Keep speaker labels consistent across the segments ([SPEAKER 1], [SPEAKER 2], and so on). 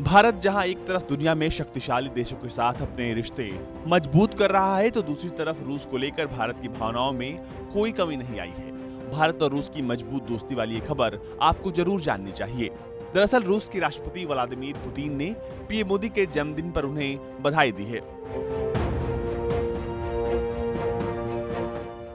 [SPEAKER 1] भारत जहां एक तरफ दुनिया में शक्तिशाली देशों के साथ अपने रिश्ते मजबूत कर रहा है, तो दूसरी तरफ रूस को लेकर भारत की भावनाओं में कोई कमी नहीं आई है। भारत और रूस की मजबूत दोस्ती वाली ये खबर आपको जरूर जाननी चाहिए। दरअसल रूस के राष्ट्रपति व्लादिमीर पुतिन ने पीएम मोदी के जन्मदिन पर उन्हें बधाई दी है।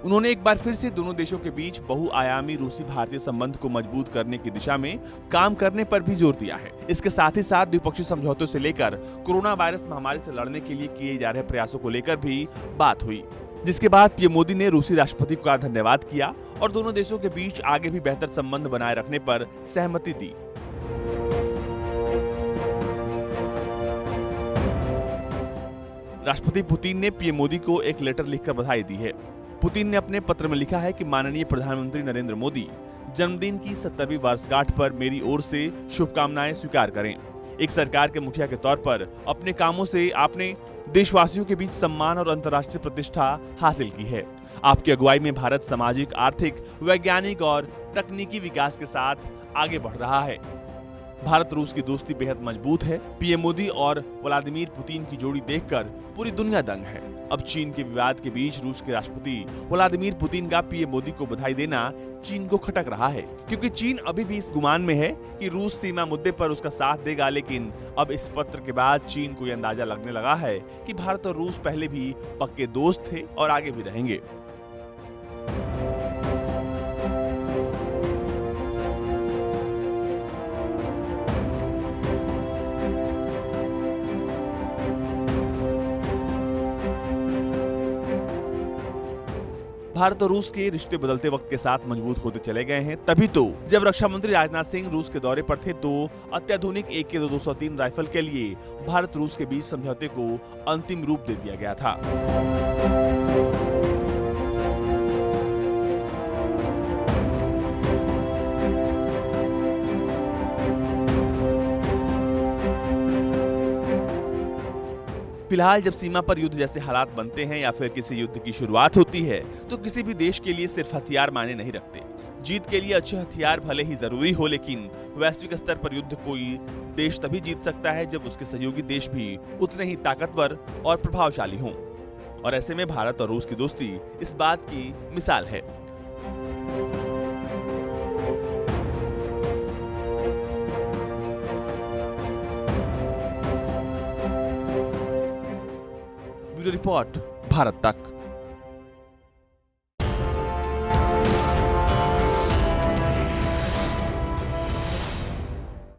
[SPEAKER 1] उन्होंने एक बार फिर से दोनों देशों के बीच बहुआयामी रूसी भारतीय संबंध को मजबूत करने की दिशा में काम करने पर भी जोर दिया है। इसके साथ ही साथ द्विपक्षीय समझौतों से लेकर कोरोना वायरस महामारी से लड़ने के लिए किए जा रहे प्रयासों को लेकर भी बात हुई, जिसके बाद पीएम मोदी ने रूसी राष्ट्रपति का धन्यवाद किया और दोनों देशों के बीच आगे भी बेहतर संबंध बनाए रखने पर सहमति दी। राष्ट्रपति पुतिन ने पीएम मोदी को एक लेटर लिखकर बधाई दी है। पुतिन ने अपने पत्र में लिखा है कि माननीय प्रधानमंत्री नरेंद्र मोदी, जन्मदिन की 70वीं वर्षगांठ पर मेरी ओर से शुभकामनाएं स्वीकार करें। एक सरकार के मुखिया के तौर पर अपने कामों से आपने देशवासियों के बीच सम्मान और अंतर्राष्ट्रीय प्रतिष्ठा हासिल की है। आपकी अगुवाई में भारत सामाजिक, आर्थिक, वैज्ञानिक और तकनीकी विकास के साथ आगे बढ़ रहा है। भारत रूस की दोस्ती बेहद मजबूत है। पीएम मोदी और व्लादिमीर पुतिन की जोड़ी देखकर पूरी दुनिया दंग है। अब चीन के विवाद के बीच रूस के राष्ट्रपति व्लादिमीर पुतिन का पीएम मोदी को बधाई देना चीन को खटक रहा है, क्योंकि चीन अभी भी इस गुमान में है कि रूस सीमा मुद्दे पर उसका साथ देगा। लेकिन अब इस पत्र के बाद चीन को यह अंदाजा लगने लगा है कि भारत और रूस पहले भी पक्के दोस्त थे और आगे भी रहेंगे। भारत और रूस के रिश्ते बदलते वक्त के साथ मजबूत होते चले गए हैं। तभी तो जब रक्षा मंत्री राजनाथ सिंह रूस के दौरे पर थे, तो अत्याधुनिक AK-203 राइफल के लिए भारत रूस के बीच समझौते को अंतिम रूप दे दिया गया था। फिलहाल जब सीमा पर युद्ध जैसे हालात बनते हैं या फिर किसी युद्ध की शुरुआत होती है, तो किसी भी देश के लिए सिर्फ हथियार मायने नहीं रखते। जीत के लिए अच्छे हथियार भले ही जरूरी हो, लेकिन वैश्विक स्तर पर युद्ध कोई देश तभी जीत सकता है जब उसके सहयोगी देश भी उतने ही ताकतवर और प्रभावशाली हों। और ऐसे में भारत और रूस की दोस्ती इस बात की मिसाल है। ब्यूरो रिपोर्ट, भारत तक।